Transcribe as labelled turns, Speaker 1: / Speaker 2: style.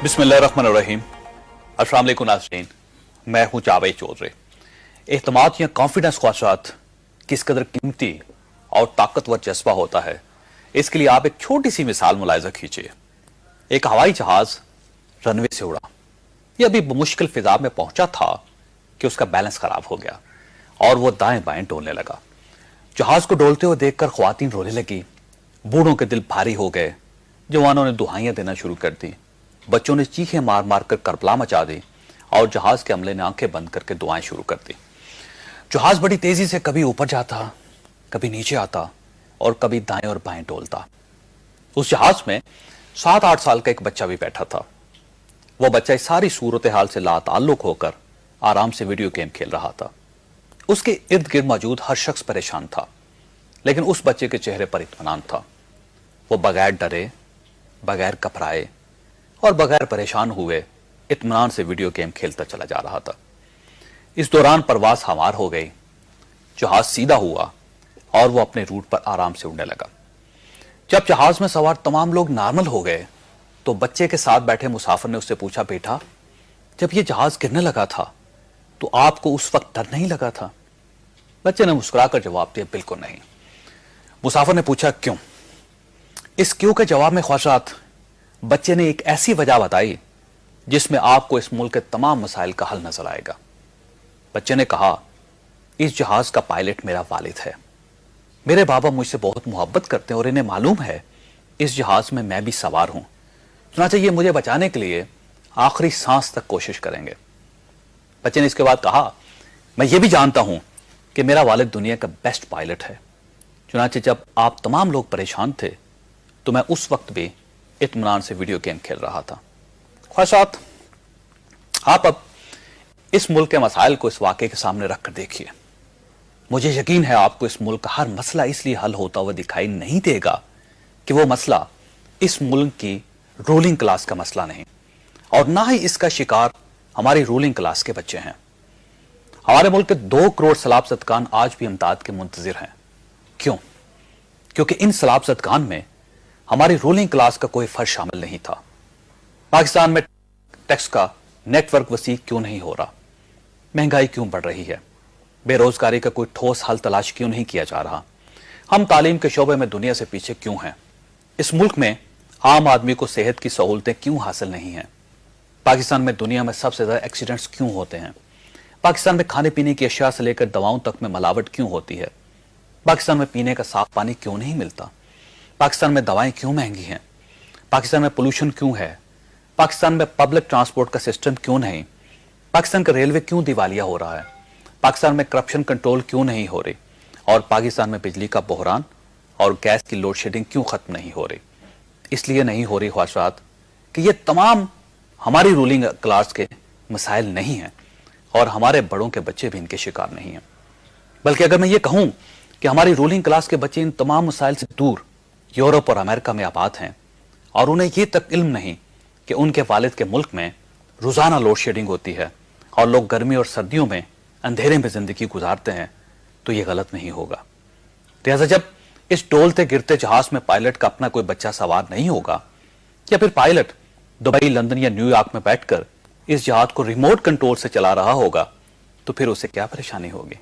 Speaker 1: बिस्मिल्लाहिर्रहमानिर्रहीम। अस्सलाम वालेकुम नाज़रीन, मैं हूं जावेद चौधरी। एहतमाद या कॉन्फिडेंस ख्वाहिशात किस कदर कीमती और ताकतवर जज्बा होता है, इसके लिए आप एक छोटी सी मिसाल मुलाहिजा कीजिए। एक हवाई जहाज रनवे से उड़ा, यह अभी मुश्किल फिजा में पहुंचा था कि उसका बैलेंस खराब हो गया और वो दाएं बाएं डोलने लगा। जहाज को डोलते हुए देखकर ख्वातीन रोने लगी, बूढ़ों के दिल भारी हो गए, जवानों ने दुहाइयां देना शुरू कर दी, बच्चों ने चीखें मार मार कर करबला मचा दी और जहाज के अमले ने आंखें बंद करके दुआएं शुरू कर दी। जहाज बड़ी तेजी से कभी ऊपर जाता, कभी नीचे आता और कभी दाएं और बाएं डोलता। उस जहाज में 7-8 साल का एक बच्चा भी बैठा था। वो बच्चा इस सारी सूरत हाल से लाताल्लुक होकर आराम से वीडियो गेम खेल रहा था। उसके इर्द गिर्द मौजूद हर शख्स परेशान था, लेकिन उस बच्चे के चेहरे पर इत्मीनान था। वो बगैर डरे, बगैर घबराए और बगैर परेशान हुए इत्मीनान से वीडियो गेम खेलता चला जा रहा था। इस दौरान परवाज हमार हो गई, जहाज सीधा हुआ और वो अपने रूट पर आराम से उड़ने लगा। जब जहाज में सवार तमाम लोग नॉर्मल हो गए तो बच्चे के साथ बैठे मुसाफिर ने उससे पूछा, बेटा, जब ये जहाज गिरने लगा था तो आपको उस वक्त डर नहीं लगा था? बच्चे ने मुस्कुराकर जवाब दिया, बिल्कुल नहीं। मुसाफिर ने पूछा, क्यों? इस क्यों के जवाब में ख्वाहिशात बच्चे ने एक ऐसी वजह बताई जिसमें आपको इस मुल्क के तमाम मसाइल का हल नजर आएगा। बच्चे ने कहा, इस जहाज का पायलट मेरा वालिद है। मेरे बाबा मुझसे बहुत मोहब्बत करते हैं और इन्हें मालूम है इस जहाज में मैं भी सवार हूं, चुनांचे ये मुझे बचाने के लिए आखिरी सांस तक कोशिश करेंगे। बच्चे ने इसके बाद कहा, मैं ये भी जानता हूं कि मेरा वालिद दुनिया का बेस्ट पायलट है, चुनांचे जब आप तमाम लोग परेशान थे तो मैं उस वक्त भी इत्मीनान से वीडियो गेम खेल रहा था। ख्वाहिशात, आप अब इस मुल्क के मसाइल को इस वाक़े के सामने रखकर देखिए। मुझे यकीन है आपको इस मुल्क का हर मसला इसलिए हल होता हुआ दिखाई नहीं देगा कि वो मसला इस मुल्क की रूलिंग क्लास का मसला नहीं, और ना ही इसका शिकार हमारी रूलिंग क्लास के बच्चे हैं। हमारे मुल्क के 2 करोड़ सलाब ज़दगान आज भी इमदाद के मुंतजिर हैं। क्यों? क्योंकि इन सलाब ज़दगान में हमारी रूलिंग क्लास का कोई फर्ज शामिल नहीं था। पाकिस्तान में टैक्स का नेटवर्क वसी क्यों नहीं हो रहा? महंगाई क्यों बढ़ रही है? बेरोजगारी का कोई ठोस हल तलाश क्यों नहीं किया जा रहा? हम तालीम के शोबे में दुनिया से पीछे क्यों हैं? इस मुल्क में आम आदमी को सेहत की सहूलतें क्यों हासिल नहीं हैं? पाकिस्तान में दुनिया में सबसे ज्यादा एक्सीडेंट्स क्यों होते हैं? पाकिस्तान में खाने पीने की अशिया से लेकर दवाओं तक में मिलावट क्यों होती है? पाकिस्तान में पीने का साफ पानी क्यों नहीं मिलता? पाकिस्तान में दवाएं क्यों महंगी हैं? पाकिस्तान में पोल्यूशन क्यों है? पाकिस्तान में पब्लिक ट्रांसपोर्ट का सिस्टम क्यों नहीं? पाकिस्तान का रेलवे क्यों दिवालिया हो रहा है? पाकिस्तान में करप्शन कंट्रोल क्यों नहीं हो रही? और पाकिस्तान में बिजली का बहरान और गैस की लोड शेडिंग क्यों खत्म नहीं हो रही? इसलिए नहीं हो रही ख्वाहिशात कि ये तमाम हमारी रूलिंग क्लास के मसाइल नहीं हैं और हमारे बड़ों के बच्चे भी इनके शिकार नहीं हैं। बल्कि अगर मैं ये कहूं कि हमारी रूलिंग क्लास के बच्चे इन तमाम मसाइल से दूर यूरोप और अमेरिका में आबाद हैं और उन्हें यह तक इल्म नहीं कि उनके वालिद के मुल्क में रोजाना लोड शेडिंग होती है और लोग गर्मी और सर्दियों में अंधेरे में जिंदगी गुजारते हैं, तो यह गलत नहीं होगा। लिहाजा जब इस डोलते गिरते जहाज में पायलट का अपना कोई बच्चा सवार नहीं होगा, या फिर पायलट दुबई, लंदन या न्यूयॉर्क में बैठकर इस जहाज को रिमोट कंट्रोल से चला रहा होगा, तो फिर उसे क्या परेशानी होगी?